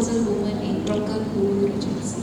menopausal women in Rokan Hulu Regency.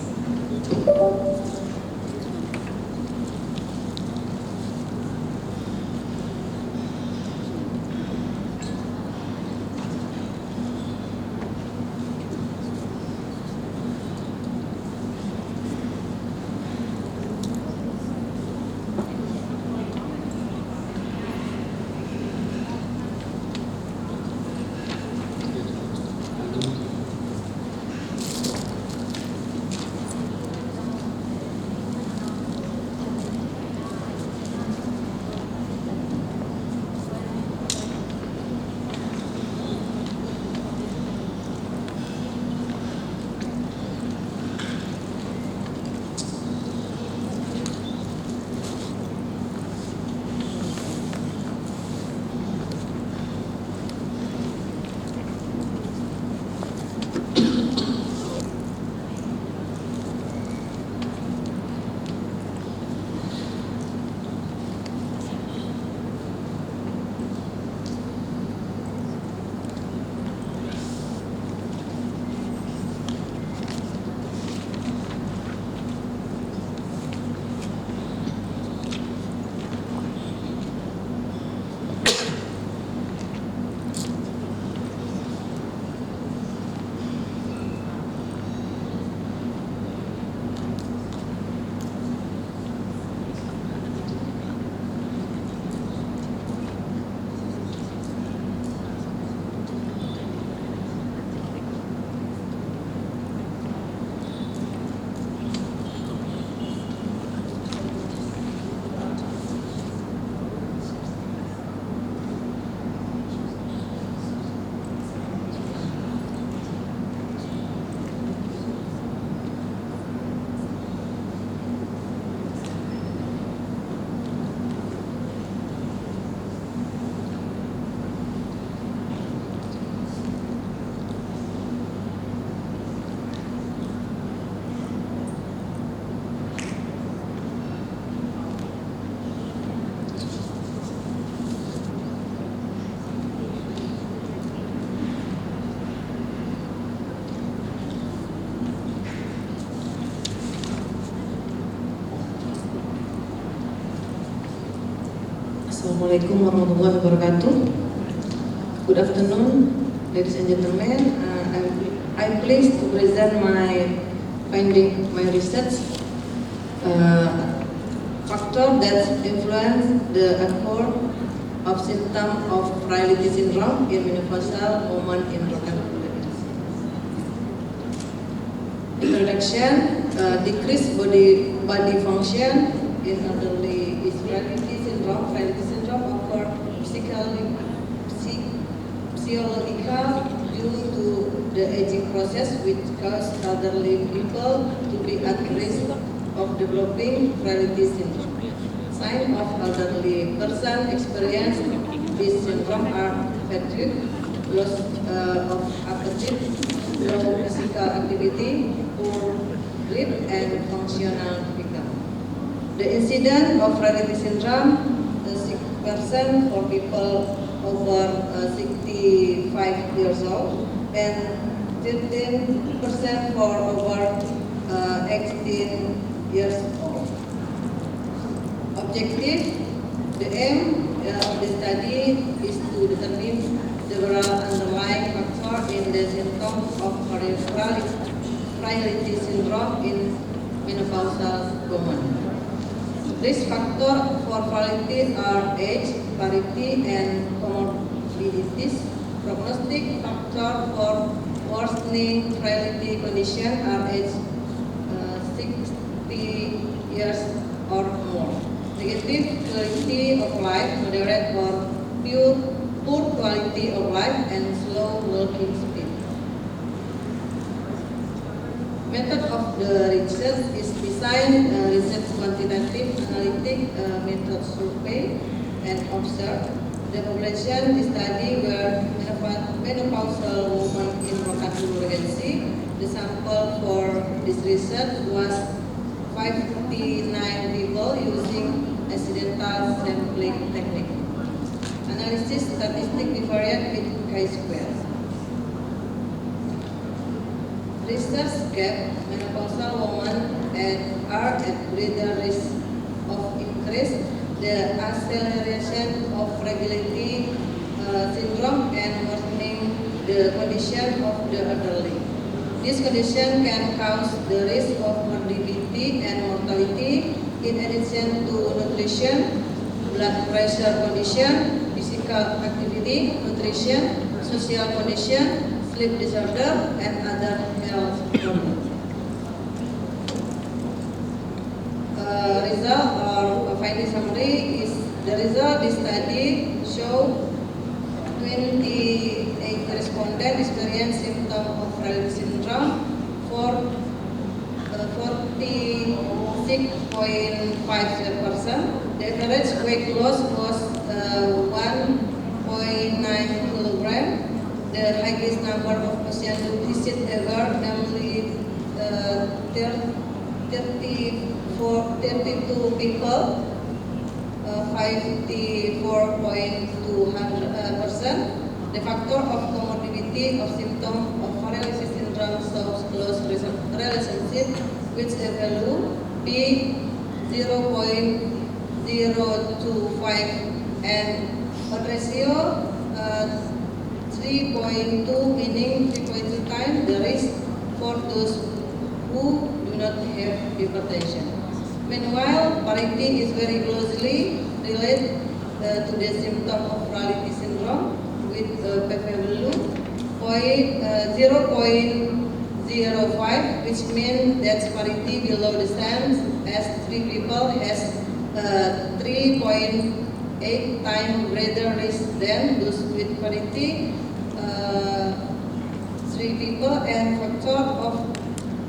Assalamualaikum warahmatullahi wabarakatuh. Good afternoon, ladies and gentlemen. I'm pleased to present my research factor that influence the occur of symptom of frailty syndrome in menopausal women in Rokan Hulu Regency. Introduction: decreased body function in elderly is frailty syndrome. Frailty syndrome occur physiological due to the aging process, which cause elderly people to be at risk of developing frailty syndrome. Signs of elderly person experience this syndrome are fatigue, loss of appetite, low physical activity, poor grip, and functional decline. The incidence of frailty syndrome: 6% for people over 65 years old and 13% for over 18 years old. Objective: the aim of the study is to determine several underlying factors in the symptoms of frailty syndrome in menopausal women. Risk factors for frailty are age, variety, and comorbidities. Prognostic factors for worsening frailty condition are age 60 years or more. Negative quality of life, moderate or poor quality of life, and slow walking speed. Method of the research is designed research quantitative analytic method survey and observe. The population study were menopausal women in Rokan Hulu Regency. The sample for this research was 59 people using accidental sampling technique. Analysis statistic bivariate with chi-square. Research gap menopausal women are at greater risk of increase the acceleration of fragility syndrome and worsening the condition of the elderly. This condition can cause the risk of morbidity and mortality in addition to nutrition, blood pressure condition, physical activity, nutrition, social condition, sleep disorder, and other health problems. Result or finding summary is the result this study show 28 respondents experienced symptoms of Rayleigh syndrome for 46.5%. The average weight loss was 1.9 kilogram. The highest number of patients who visit ever, namely 32 people, 54.2%. The factor of comorbidity of symptoms of Rayleigh syndrome shows close relationship with a value P 0.025 and a ratio 3.2, meaning 3.2 times the risk for those who do not have hypertension. Meanwhile, parity is very closely related to the symptom of Rayleigh syndrome with p-value 0.05, which means that parity below the same as 3 people has 3.8 times greater risk than those with parity 3 people, and factor of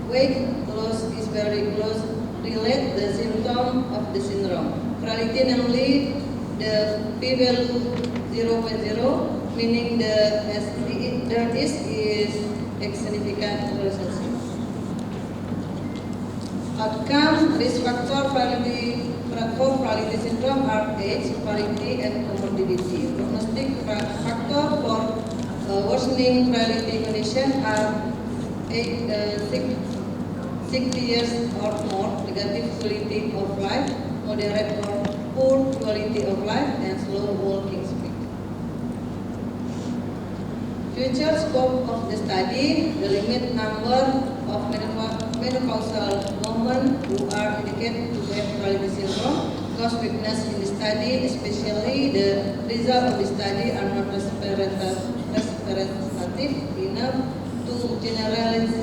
weight loss is very close related the symptom of the syndrome. Reality, namely the p-value 0.0, meaning there is a significant relationship. Outcome risk factor for Rayleigh syndrome are age, parity, and comorbidity. Prognostic factor for worsening Rayleigh condition are 60 years or more, negative quality of life, moderate or poor quality of life, and slow walking speed. Future scope of the study: the limit number of menopausal women who are indicated to have Rayleigh syndrome, cause weakness in the study, especially the results of the study are not representative enough to generalize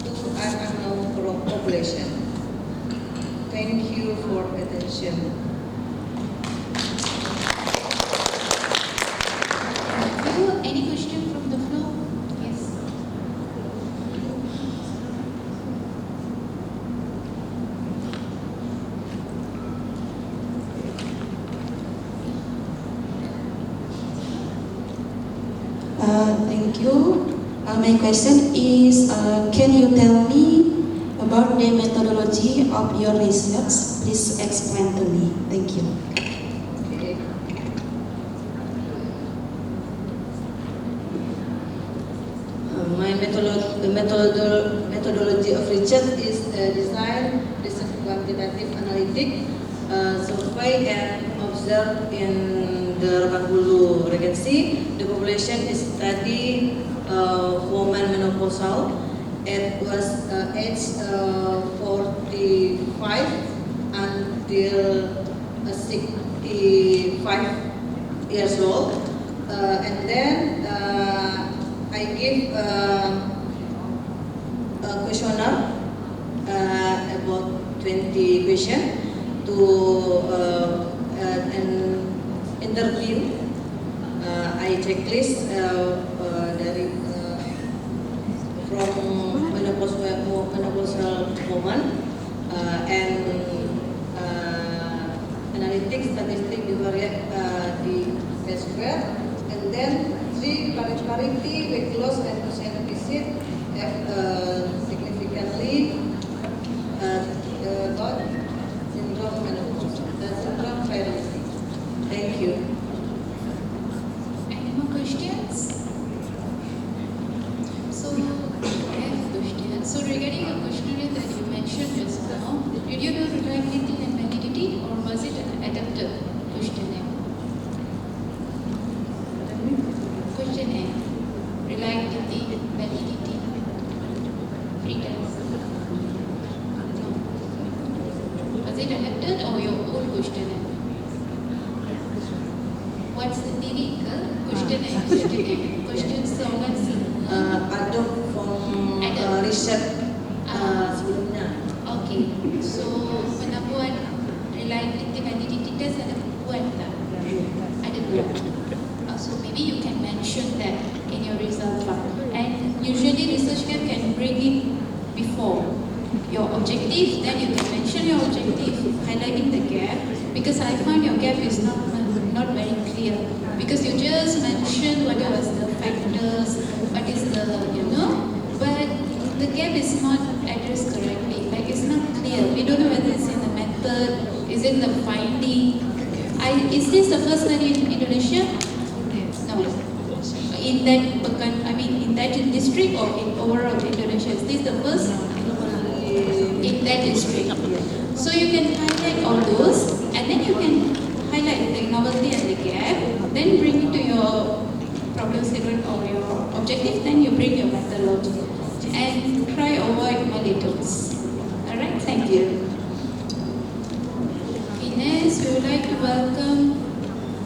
to an unknown population. Thank you for attention. Any question from the floor? Yes. Thank you. My question is, can you tell me about the methodology of your research? Please explain to me. Thank you. Okay. My methodology of research is design, research quantitative analytic, survey and observe in the Rokan-Hulu Regency. The population is study woman menopausal. It was age 45 until 65 years old, and then I give a questionnaire about 20 questions to an interview. I checklist dari from menopausal woman and analytics statistic di P-square, and then 3 parity, weight loss, and patient visit have significantly got syndrome menopause, the syndrome Rayleigh. Thank you. Any more questions? So, I have questions. questionnaire? What's the diri ke? Questionnaire. Question soalan sih. Adopt from Adopt. riset sebelumnya. Okay. So pernah buat reliability validity test ada buat tak? Ada buat. So maybe you can mention that in your result file. And usually research gap can bring it before your objective, then you can mention your objective, highlighting the gap, because I find your gap is not very clear, because you just mention what was the factors, what is the, but the gap is not addressed correctly, like it's not clear. We don't know whether it's in the method, is it the finding. Is this the first study in Indonesia? No. In that district or in overall Indonesia? Is this the first? In that district. So you can highlight all those, and then you can highlight the novelty and the gap, then bring it to your problem statement or your objective, then you bring your methodology. And try avoid multitudes. Alright, thank you. Next, we would like to welcome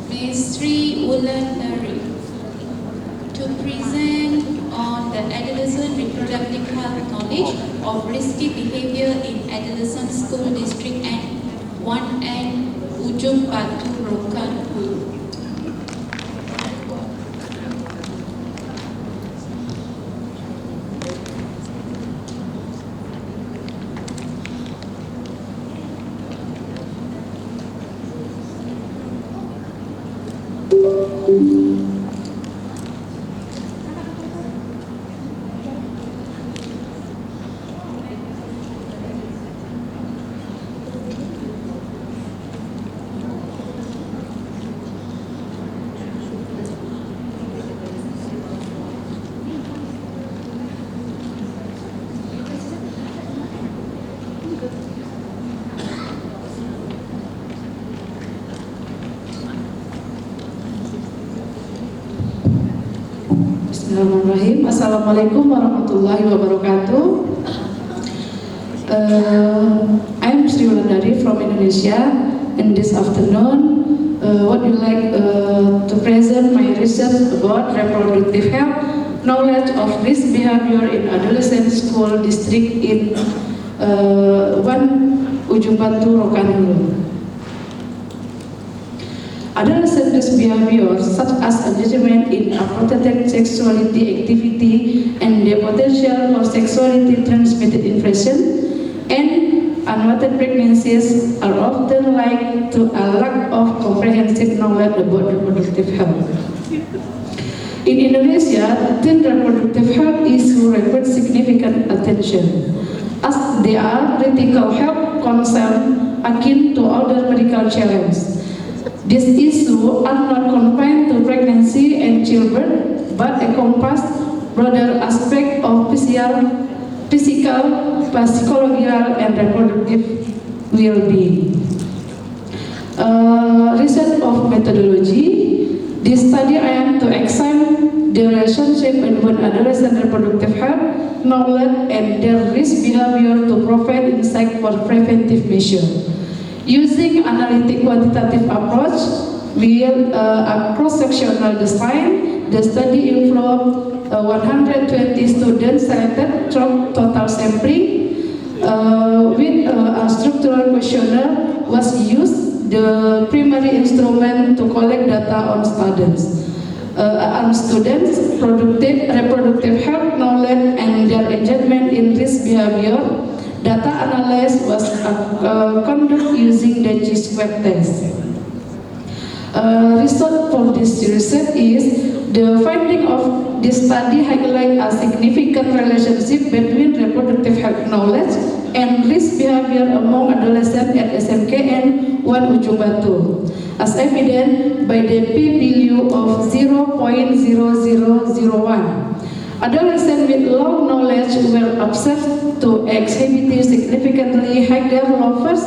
Ms. Sri Wulandari to present on the adolescent reproductive health knowledge of risky behavior in adolescent school district and 1N Ujung Batu Rokan Hulu. Bismillahirrahmanirrahim. Assalamualaikum warahmatullahi wabarakatuh. I'm Sri Wulandari from Indonesia, and this afternoon, would you like to present my research about reproductive health, knowledge of risk behavior in adolescent school district in 1 Ujung Batu Rokan Hulu. Adolescent risk behavior such as engagement in unprotected sexuality activity and the potential for sexuality transmitted infection and unwanted pregnancies are often linked to a lack of comprehensive knowledge about reproductive health. In Indonesia, teen reproductive health issues require significant attention, as they are critical health concerns akin to other medical challenges. These issues are not confined to pregnancy and childbirth, but encompass broader aspects of physical, psychological, and reproductive well-being. Research of methodology. This study aimed to examine the relationship between adolescent reproductive health, knowledge, and their risk behavior to provide insight for preventive measures. Using analytic quantitative approach with a cross-sectional design, the study involved 120 students selected from total sampling with a structural questionnaire was used, the primary instrument to collect data on students. Reproductive health knowledge and their engagement in risk behavior. Data analysis was conducted using the G-square test. Result for this research is the finding of this study highlight a significant relationship between reproductive health knowledge and risk behavior among adolescents at SMKN 1 Ujung Batu, as evident by the p-value of 0.0001. Adolescents with low knowledge were observed to exhibit significantly higher levels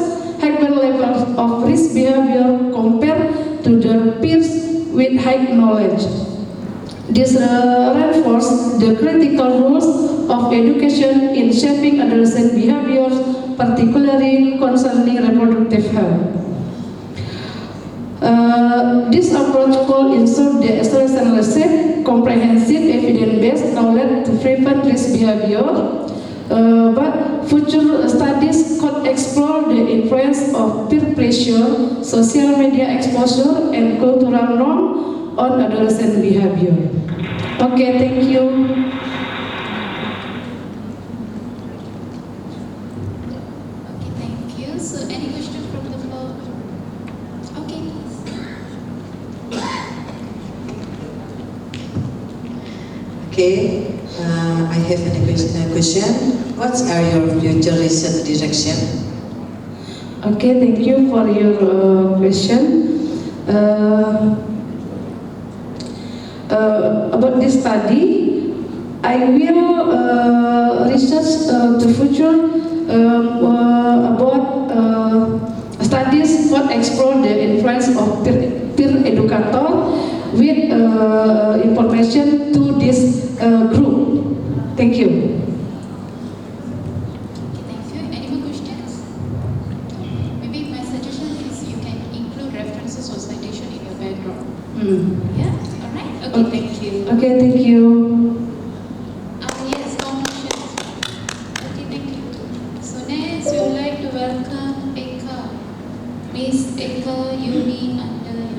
of risk behavior compared to their peers with high knowledge. This reinforces the critical roles of education in shaping adolescent behaviors, particularly concerning reproductive health. This approach will ensure the acceleration research, comprehensive evidence-based knowledge to prevent risk behavior. But future studies could explore the influence of peer pressure, social media exposure, and cultural norm on adolescent behavior. Okay, thank you. Okay, thank you. So, any question from the floor? Okay, please. Okay, I have a question. What are your future research direction? Okay, thank you for your question. About this study, I will research the future about studies what explore the influence of peer educator with information to this group. Thank you. Okay, thank you. Any more questions? Maybe my suggestion is you can include references or citation in your background. Yeah? Alright? Okay, thank you. Okay, thank you. Yes, questions. Okay, thank you. So next, we would like to welcome Eka, Miss Eka Yuni Andaya,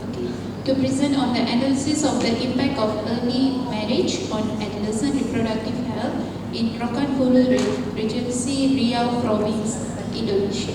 okay, to present on the analysis of the impact of early marriage on adolescent reproductive health in Rokan-Hulu Regency, Riau Province, Indonesia.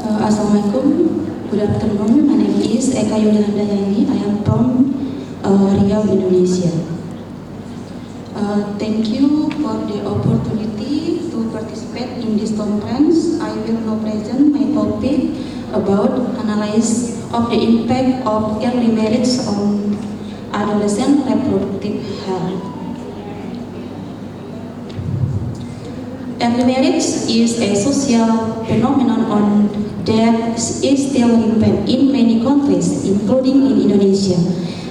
Assalamualaikum. Good afternoon. My name is Eka Yuni Andayani. I am from Riau, Indonesia. Thank you for the opportunity to participate in this conference. I will now present my topic about analysis of the impact of early marriage on adolescent reproductive health. Early marriage is a social phenomenon that is still rampant in many countries, including in Indonesia.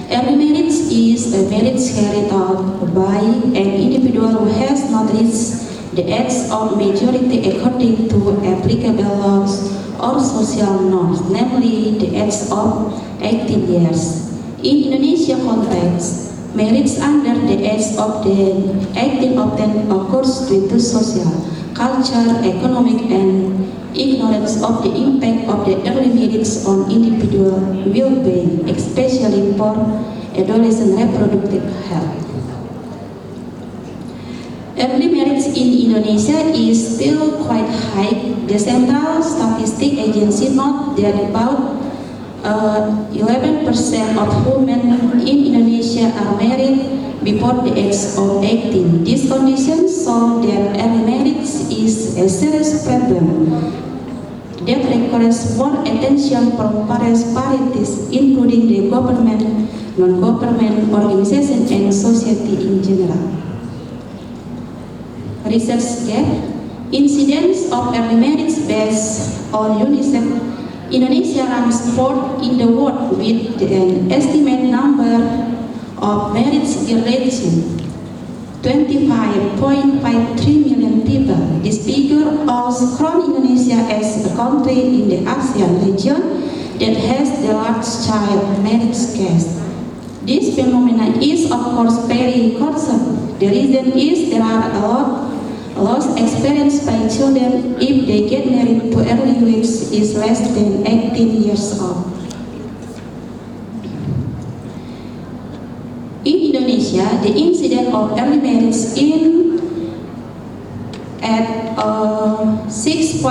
Early marriage is a marriage carried out by an individual who has not reached the age of majority according to applicable laws or social norms, namely the age of 18 years. In Indonesia context, marriage under the age of 18 often occurs due to social, cultural, economic, and ignorance of the impact of the early marriage on individual well-being, especially for adolescent reproductive health. Early marriage in Indonesia is still quite high. The Central Statistic Agency notes that about 11% of women in Indonesia are married before the age of 18. This condition shows that early marriage is a serious problem that requires more attention from various parties, including the government, non-government organizations, and society in general. Research gap. Incidence of early marriage based on UNICEF, Indonesia ranks fourth in the world with an estimated number of marriage relations 25.53 million people. This figure also crowns Indonesia as a country in the ASEAN region that has the largest child marriage case. This phenomenon is of course very concerning. The reason is there are a lot Loss experienced by children if they get married to early age is less than 18 years old. In Indonesia, the incidence of early marriage at 6.92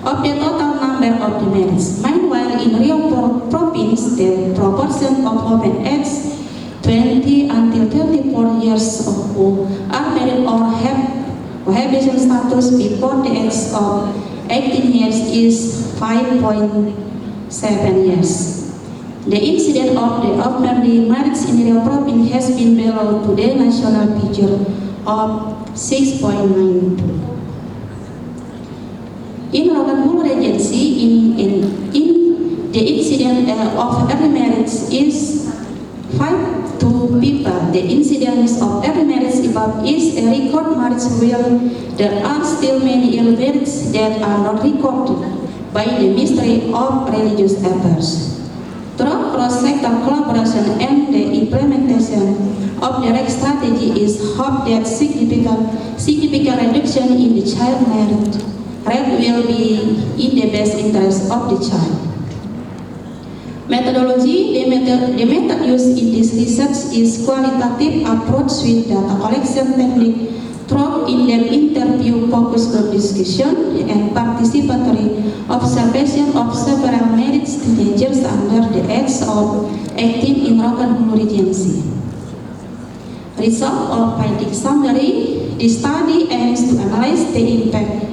of the total number of the marriages. Meanwhile, in Rio province, the proportion of women aged 20 until 34 years old are married or have cohabitation status before the age of 18 years is 5.7 years. The incidence of early marriage in Rio province has been below to the national figure of 6.92. In Rokan-Hulu Regency, in the incidence of early marriage is 5 to people. The incidence of early marriage above is a record marriage where there are still many early marriages that are not recorded by the Ministry of Religious Affairs. Through cross-sector collaboration and the implementation of the REC strategy is hoped that significant reduction in the child marriage rate will be in the best interest of the child. Methodology, the method used in this research is qualitative approach with data collection technique through in-depth interview, focus group discussion, and participatory observation of several married teenagers under the age of 18 in Rokan-Hulu Regency. Result of finding summary: the study aims to analyze the impact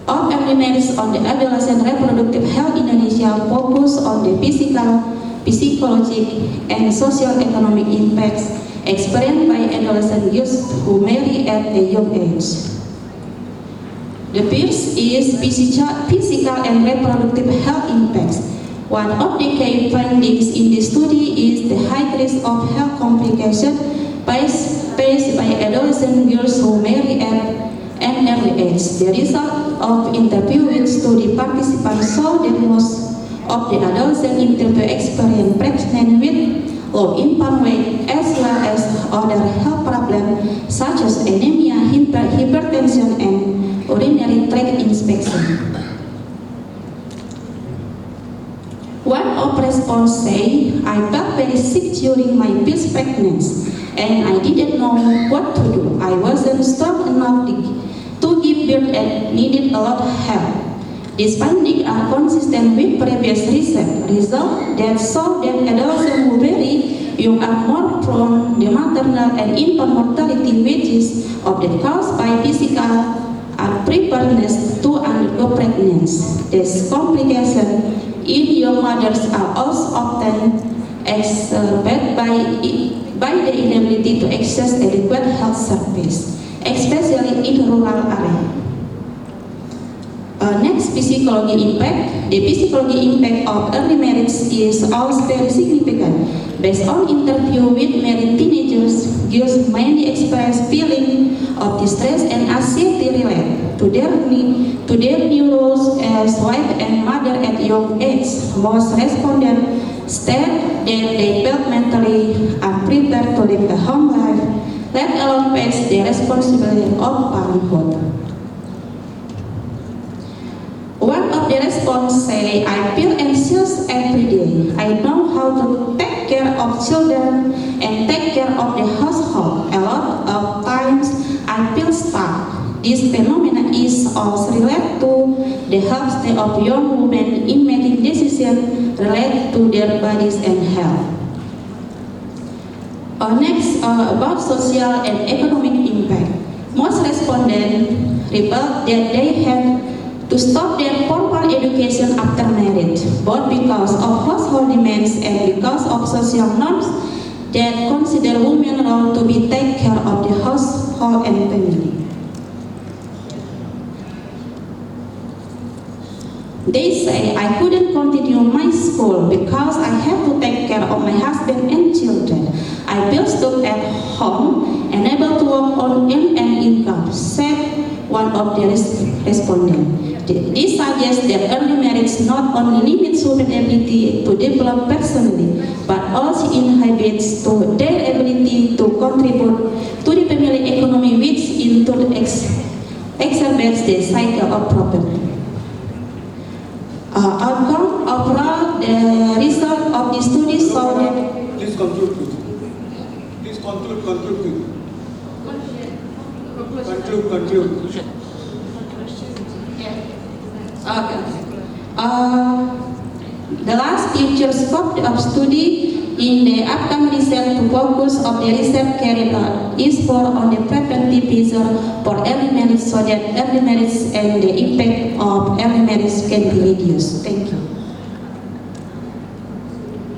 of early marriage on the adolescent reproductive health in Indonesia, focus on the physical, psychological, and socio-economic impacts experienced by adolescent youth who marry at a young age. The first is physical and reproductive health impacts. One of the key findings in the study is the high risk of health complications faced by adolescent girls who marry at an early age. The result of interview with study participants show that most of the adolescent interview experience pregnant with low infant weight as well as other health problems such as anemia, hypertension, and urinary tract infection. One of respondents say, "I felt very sick during my first pregnancy and I didn't know what to do. I wasn't strong enough to give birth and needed a lot of help." These findings are consistent with previous research results that show that adolescents who marry young are more prone to maternal and infant mortality, which is often caused by physical unpreparedness to undergo pregnancy. These complications in young mothers are also often exacerbated by the inability to access adequate health service, especially in rural areas. Next, psychology impact. The psychology impact of early marriage is also very significant. Based on interview with married teenagers, girls mainly express feeling of distress and anxiety related to their new roles as wife and mother at young age. Most respondents state that they felt mentally unprepared to live a home life, let alone face the responsibility of parenthood. One of the responses say, "I feel anxious every day. I know how to take care of children and take care of the household. A lot of times I feel stuck." This phenomenon is also related to the health state of young women in making decisions related to their bodies and health. Next, about social and economic impact. Most respondents report that they had to stop their formal education after marriage, both because of household demands and because of social norms that consider women's role to be take care of the household and family. They say, "I couldn't continue my school because I have to take care of my husband and children. I feel stuck at home, unable to work on an income," said one of the respondents. This suggests that early marriage not only limits women's ability to develop personally, but also inhibits their ability to contribute to the family economy which in turn exacerbates the cycle of problem. Outcome overall, the result of the study saw that. Please conclude, please. Please conclude, please. Conclude. Okay. The last future scope of study in the upcoming research to focus of the research carried out is on the preventive measure for early marriage so that early marriage and the impact of early marriage can be reduced. Thank you.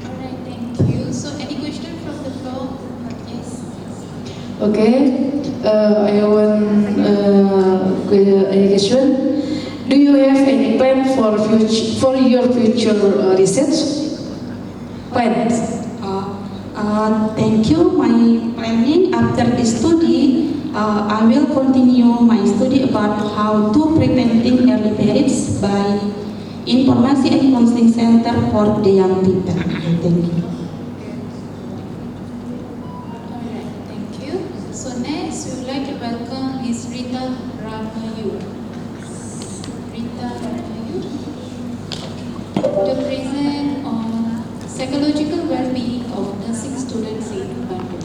Alright, thank you. So any question from the floor? Yes. Okay, I want any question. Do you have any plan for your future research? Plans? Thank you. My planning after this study, I will continue my study about how to preventing early marriage by information and counseling center for the young people. Thank you. Alright, thank you. So next, we would like to welcome Ms. Rita Ramayu. Rita Ramayu to present on psychological well-being of nursing students in Bandung.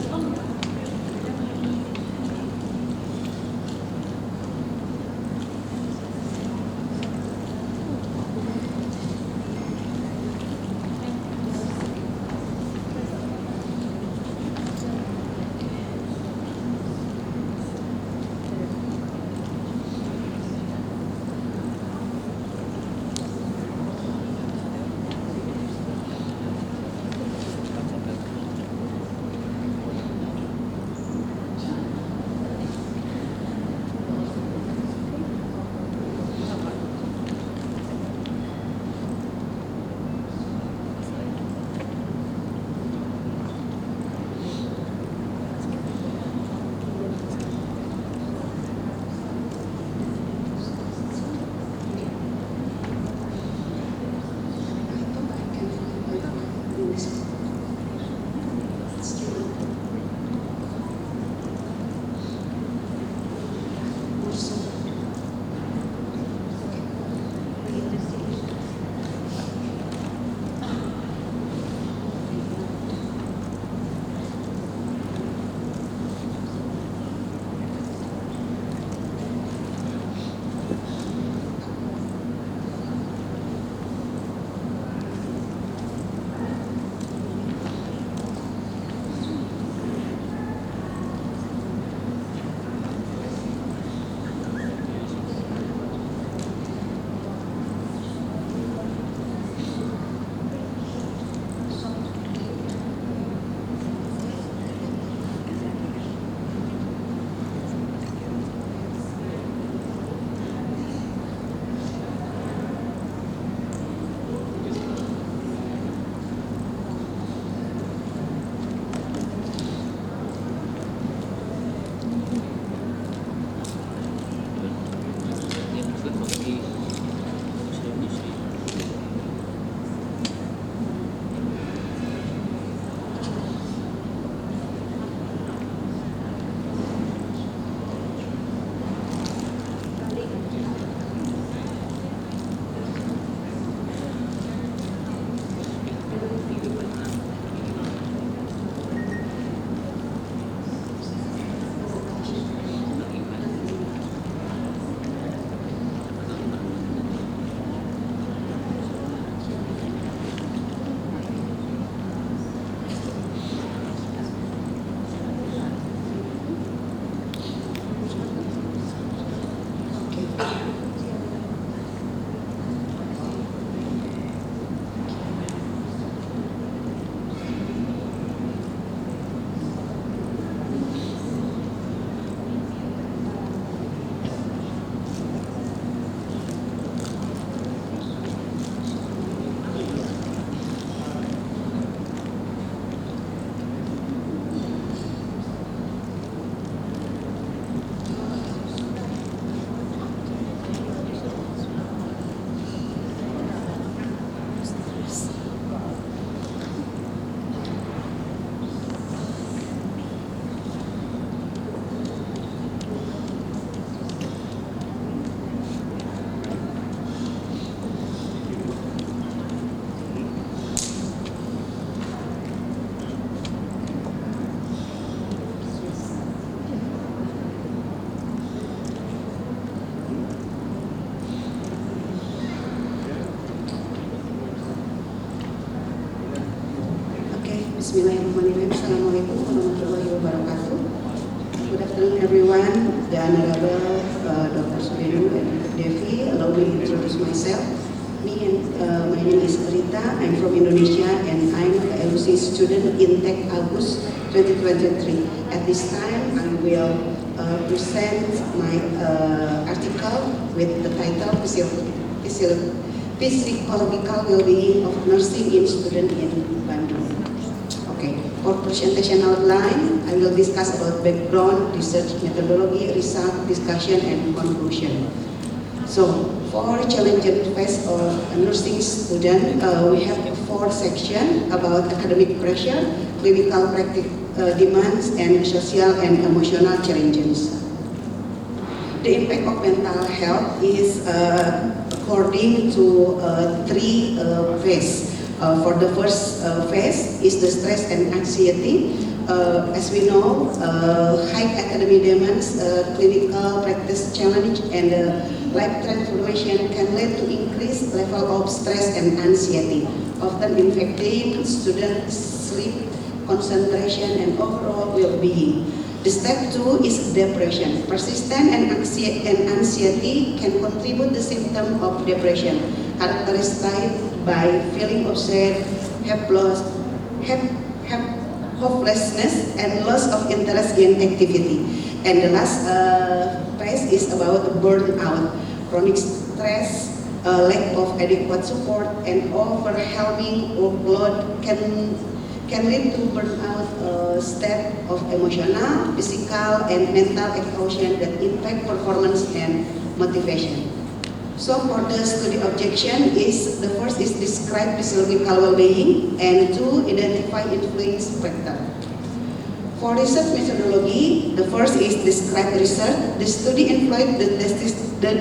afternoon, everyone. The Honorable Dr. Subenu and Devi, allow me to introduce myself. My name is Rita. I'm from Indonesia, and I'm a LUC student in Tech August 2023. At this time, I will present my article with the title Physiological Well-being of Nursing in Student in Bandung. Okay, for presentation outline, I will discuss about background, research methodology, result, discussion, and conclusion. So, for challenging phase of a nursing student, we have 4 sections about academic pressure, clinical practice demands, and social and emotional challenges. The impact of mental health is according to 3 phases. For the first phase is the stress and anxiety. As we know, high academic demands, clinical practice challenge, and life transformation can lead to increased level of stress and anxiety, often affecting students' sleep, concentration, and overall well-being. The step 2 is depression. Persistent and anxiety can contribute the symptom of depression, characterized by feeling of sad, hopelessness, and loss of interest in activity. And the last phase is about burnout. Chronic stress, lack of adequate support, and overwhelming workload can lead to burnout, state of emotional, physical, and mental exhaustion that impact performance and motivation. So for the study objection is, the first is describe physiological well-being, and 2, identify influence factor. For research methodology, the first is describe research. The study employed the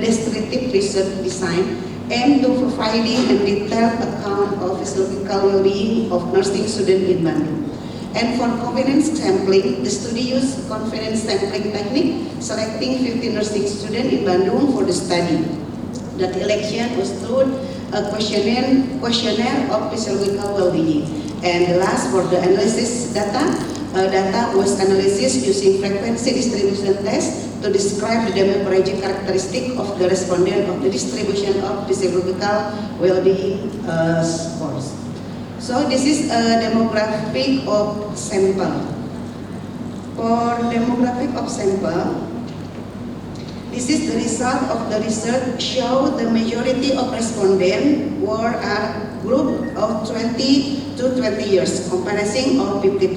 descriptive research design aimed to providing a detailed account of physiological well-being of nursing students in Bandung. And for confidence sampling, the study used confidence sampling technique, selecting 50 nursing students in Bandung for the study. That election was through a questionnaire of physiological well-being. And the last, for the analysis data was analysis using frequency distribution test to describe the demographic characteristic of the respondent of the distribution of physiological well-being scores. So this is a demographic of sample. For demographic of sample, this is the result of the research. Show the majority of respondents were a group of 20 to 20 years, comprising of 50%.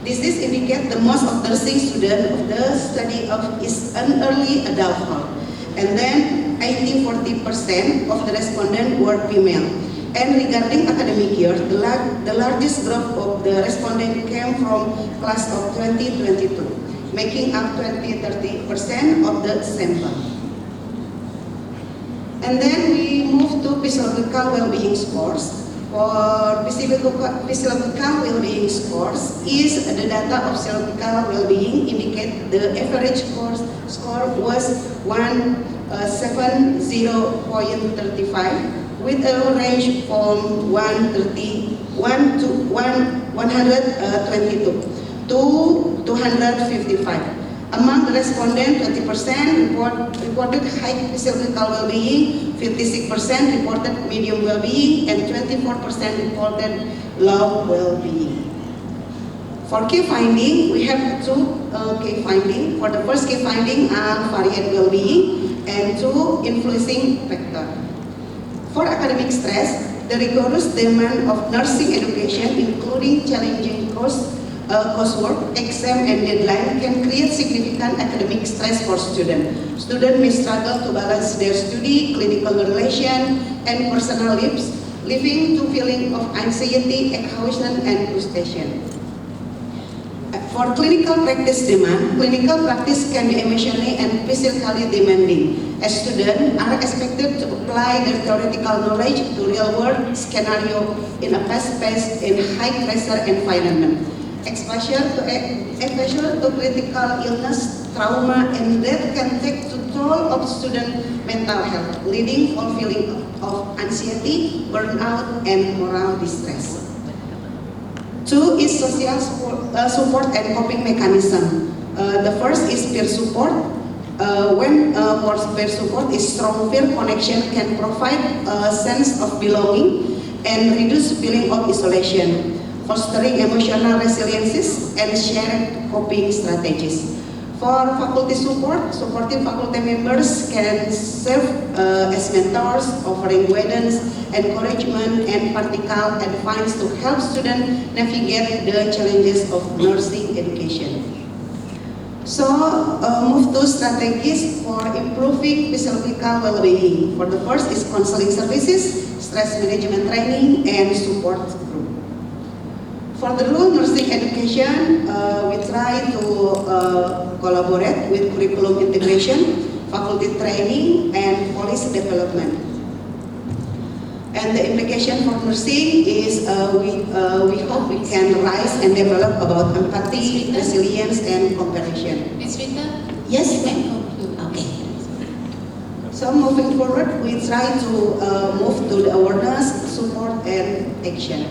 This is indicate the most of nursing students of the study of is an early adulthood, and then 80-40% of the respondents were female. And regarding academic year, the largest group of the respondents came from class of 2022, making up 20-30% of the sample. And then we move to physiological well-being scores. For physiological well-being scores is the data of physiological well-being indicate the average score was 170.35 with a range from 131 to 122 to 255. Among the respondents, 20% reported high physiological well-being, 56% reported medium well-being, and 24% reported low well-being. For key finding, we have 2 key finding. For the first key finding are varied well-being, and 2 influencing factor. For academic stress, the rigorous demand of nursing education, including challenging coursework, exam, and deadline can create significant academic stress for students. Students may struggle to balance their study, clinical relation, and personal lives, leading to feeling of anxiety, exhaustion, and frustration. For clinical practice demand, clinical practice can be emotionally and physically demanding, as students are expected to apply their theoretical knowledge to real-world scenario in a fast-paced and high-pressure environment. Exposure to critical illness, trauma, and death can take the toll of student mental health, leading to feeling of anxiety, burnout, and moral distress. 2 is social support and coping mechanism. The first is peer support. When for peer support is strong peer connection can provide a sense of belonging and reduce feeling of isolation, fostering emotional resiliences and shared coping strategies. For faculty support, supportive faculty members can serve as mentors, offering guidance, encouragement, and practical advice to help students navigate the challenges of nursing education. So, move to strategies for improving physical well-being. For the first is counseling services, stress management training, and support group. For the rural nursing education, we try to collaborate with curriculum integration, faculty training, and policy development. And the implication for nursing is we hope we can rise and develop about empathy, resilience, and cooperation. Ms. Rita? Yes, You can ma'am. conclude. Okay. So moving forward, we try to move to the awareness, support, and action.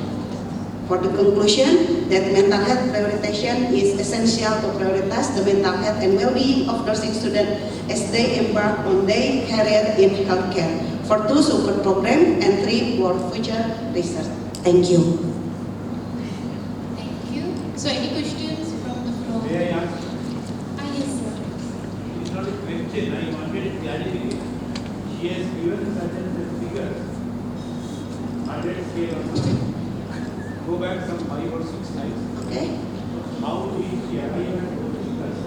For the conclusion, that mental health prioritization is essential to prioritize the mental health and well-being of nursing students as they embark on their career in healthcare. For 2, support program, and 3, for future research. Thank you. Thank you. So any questions from the floor? May I ask? Yes, sir. It's not a question, I wanted clarity. She has given certain figures, 100 scale or something. Go back some 5 or 6 slides. Okay. How do we arrive at those figures?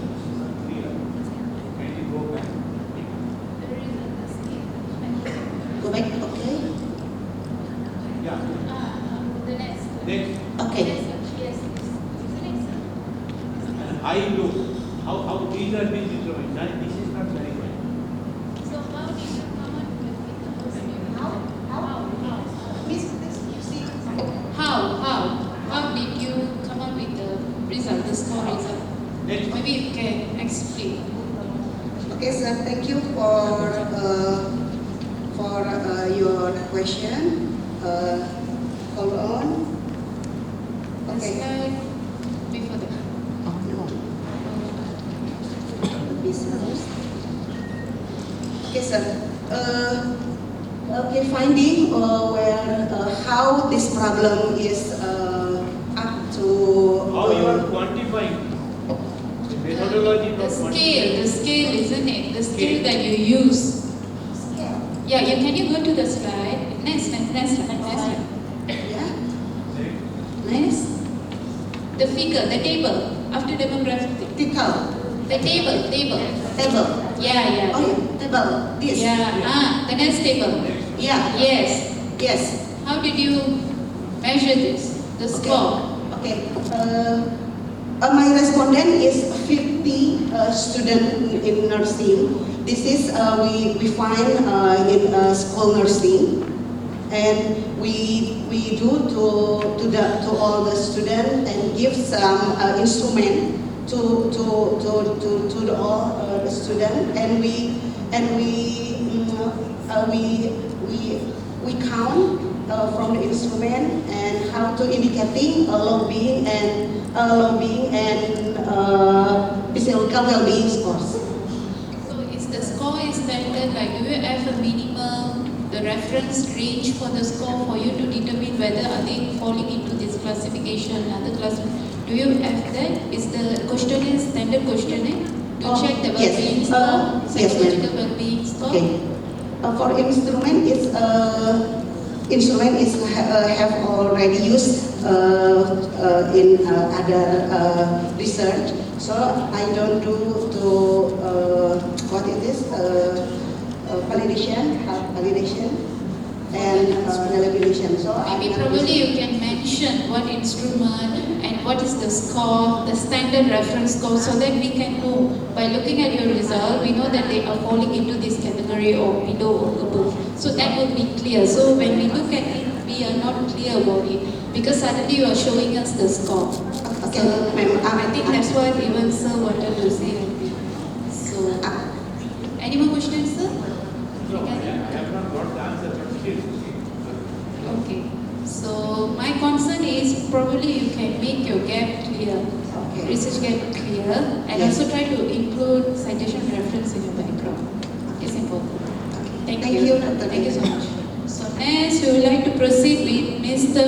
Clear. Can you go back? Go back. Okay. Yeah. The next. Next. Okay. Yes. The next, sir. And I look. How these are being determined. That this is not very right. So how did you come up with the question? How did you come up with the result, the score result? Next. Maybe you can explain. Okay, sir. Thank you for your question. Hold on. Okay. Slide before the. Oh, no. Business. Okay, sir. Okay, finding how this problem is up to. How you are quantifying? The methodology The for scale, isn't it? The scale that you use. Yeah, can you go to the slide? Next slide. Yeah. Next. The figure, the table, after demographic. The table. Table. Yeah. Oh, yeah. Table. This. Yeah, the next table. Yeah. Yes. Yes. How did you measure this? The score? Okay. My respondent is 50 student in nursing. This is we find in school nursing, and we do to all the student and give some instrument to all the student, and we count from the instrument and how to indicating well-being and physical well-being scores. So is the score is standard, like do you have a minimum, the reference range for the score for you to determine whether are they falling into this classification, other class? Do you have that? Is the questionnaire standard questionnaire to check the well-being score, yes, psychological well-being score? Okay. For instrument is have already used in other research. So I don't do what it is validation and validation. So Maybe probably you can mention what instrument and what is the score, the standard reference score, so that we can know by looking at your result, we know that they are falling into this category or below or above. So that will be clear. So when we look at it, we are not clear about it because suddenly you are showing us the score. Okay, So ma'am. I think that's what even sir wanted to say. So, any more questions, sir? No, I have not got the answer, but still. Okay. So my concern is probably you can make your gap clear. research get clear, and Yes. also try to include citation reference in your background. It's important. Thank Thank you. you, Dr. Thank you so much. So next, we would like to proceed with Mr.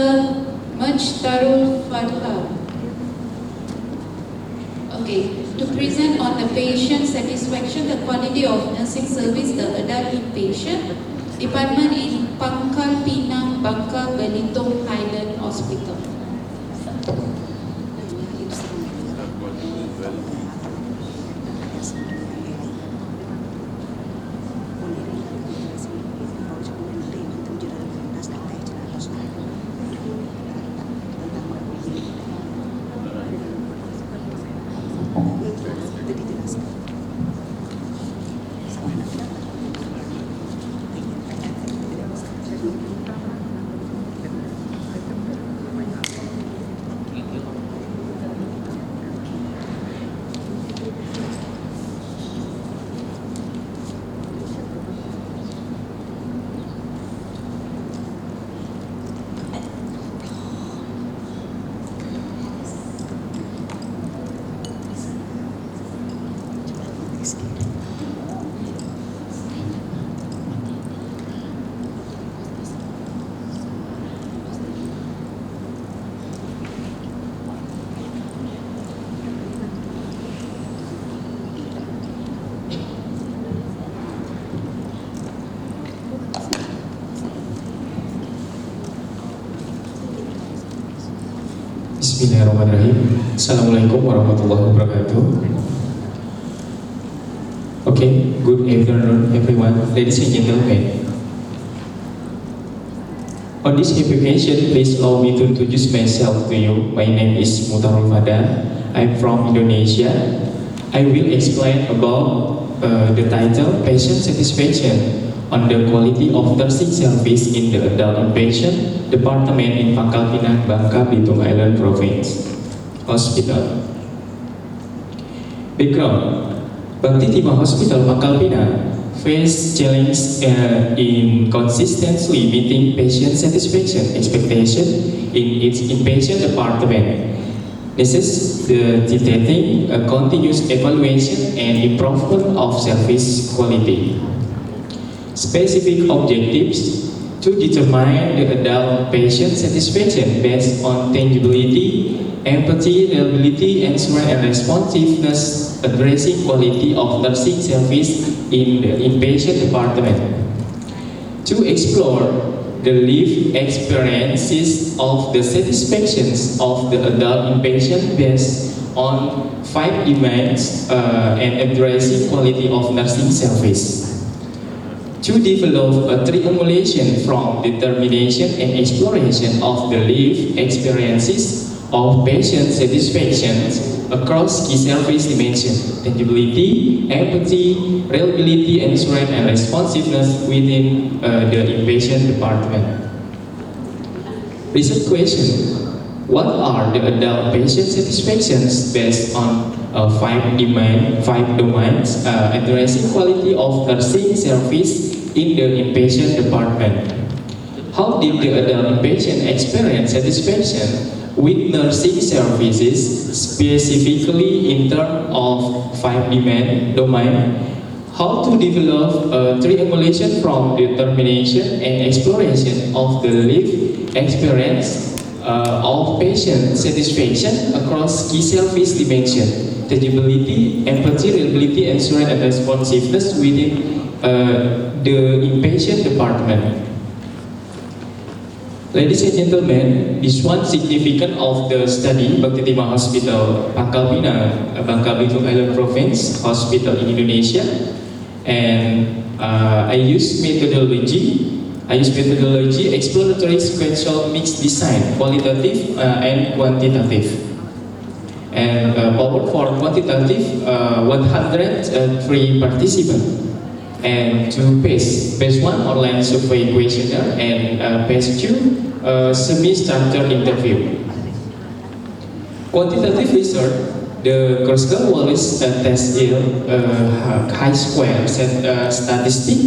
Majtarul Fadha. Okay, to present on the patient satisfaction, the quality of nursing service, the adult inpatient department in Pangkal Pinang, Bangka Belitung Highland Hospital. Bismillahirrahmanirrahim. Assalamualaikum warahmatullahi wabarakatuh. Okay, good afternoon everyone, ladies and gentlemen. On this application, please allow me to introduce myself to you. My name is Mutarul Fadha. I'm from Indonesia. I will explain about the title Patient Satisfaction on the quality of nursing service in the adult inpatient department in Pangkal Pinang, Bangka Belitung Island Province Hospital. Background: Bakti Timah Hospital Pangkal Pinang face challenges in consistently meeting patient satisfaction expectation in its inpatient department, necessitating a continuous evaluation and improvement of service quality. Specific objectives: to determine the adult patient satisfaction based on tangibility, empathy, reliability, assurance, and responsiveness, addressing quality of nursing service in the inpatient department. To explore the lived experiences of the satisfactions of the adult inpatient based on 5 demands and addressing quality of nursing service. To develop a triangulation from determination and exploration of the lived experiences of patient satisfaction across key service dimensions: tangibility, empathy, reliability, assurance, and responsiveness within the inpatient department. Research question: what are the adult patient satisfactions based on 5 domains addressing quality of nursing service in the inpatient department? How did the adult inpatient experience satisfaction with nursing services, specifically in terms of 5 domain? How to develop a triangulation from determination and exploration of the lived experience of patient satisfaction across key service dimensions: tangibility, empathy, reliability, assurance, and responsiveness within the inpatient department. Ladies and gentlemen, this one significant of the study, Bakti Timah Hospital Pangkal Pinang, Bangka Belitung Island Province Hospital in Indonesia, and I use methodology exploratory sequential mixed design, qualitative and quantitative. And power for quantitative 103 participants, and 2 phase 1 online survey questionnaire, and phase 2 semi-structured interview. Quantitative research: the Kruskal-Wallis test yield chi-square statistic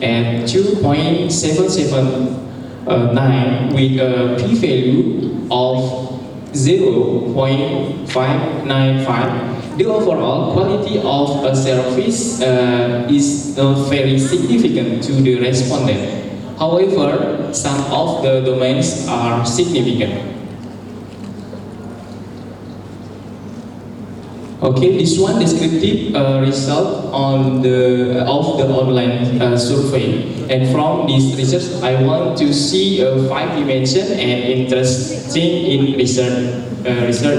at 2.779 with a p-value of 0.595, the overall quality of a service is not very significant to the respondent. However, some of the domains are significant. Okay, this one descriptive result of the online survey, and from this research, I want to see 5 dimension and interesting in research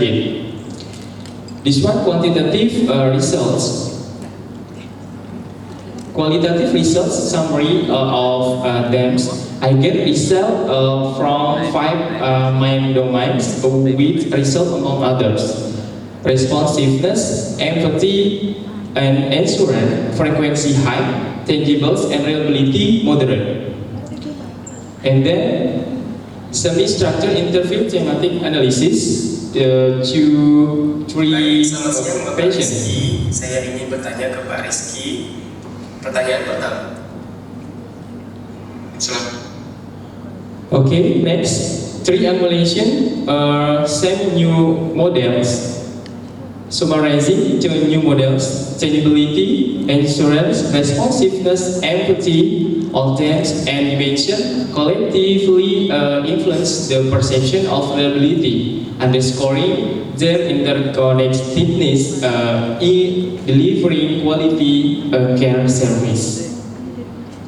it. This one quantitative results. Qualitative results summary of them. I get result from 5 main domains with result among others: responsiveness, empathy, and assurance, frequency high, tangibles, and reliability moderate. And then semi-structured interview thematic analysis to 3 Selamat siang Bapak patients. Rizky, saya ingin bertanya ke Pak Rizky. Pertanyaan pertama. Silakan. Okay, next 3 emulation same new models. Summarizing the new models: tangibility, assurance, responsiveness, empathy, all terms and dimension collectively influence the perception of reliability, underscoring their interconnectedness in delivering quality care service.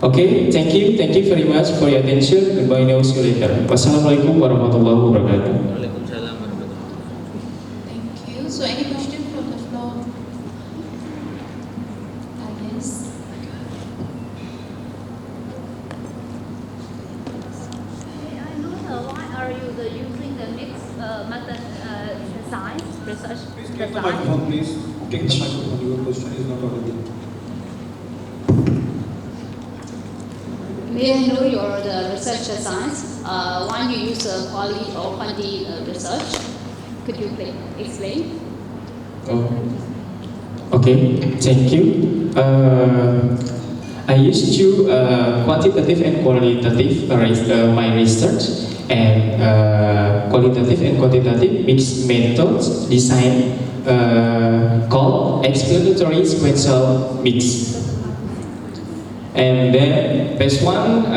Okay, thank you very much for your attention. Goodbye, now see you later. Wassalamualaikum warahmatullahi wabarakatuh. Thank you. So any question from the floor? Yes. I know why are you using the mixed method design research Please take the design? microphone, please. Take the microphone. Your question is not audible. May I know the research designs? Why you use quality or quantity research? Could you explain? Okay, thank you. I used to quantitative and qualitative my research, and qualitative and quantitative mixed methods design called explanatory sequential mix. And then phase 1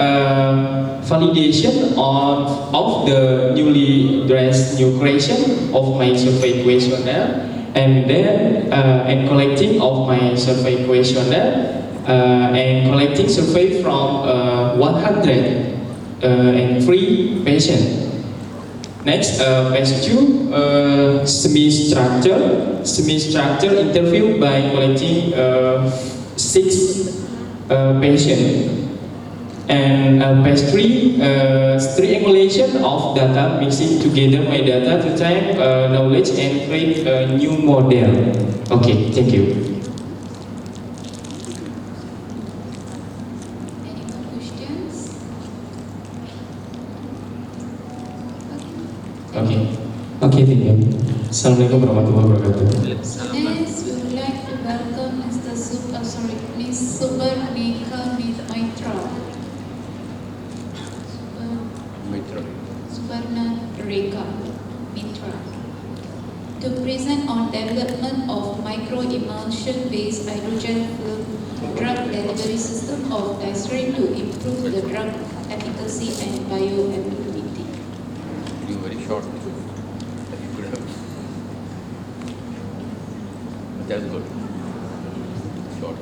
validation of the newly dressed new creation of my survey questionnaire, and then and collecting of my survey questionnaire and collecting survey from 103 patients. Next, phase 2 semi-structured interview by collecting 6 patient, and phase 3 emulation of data, mixing together my data to type knowledge and create a new model. Okay, thank you. Any more questions? Okay, thank you. Assalamualaikum warahmatullahi wabarakatuh. Next, we would like to welcome Ms. Subarnika Mitra. Subarna Reka Mitra, to present on development of micro-emulsion based hydrogen film drug delivery system of Dicerin to improve the drug efficacy and bioavailability. Very short. That's good. Short.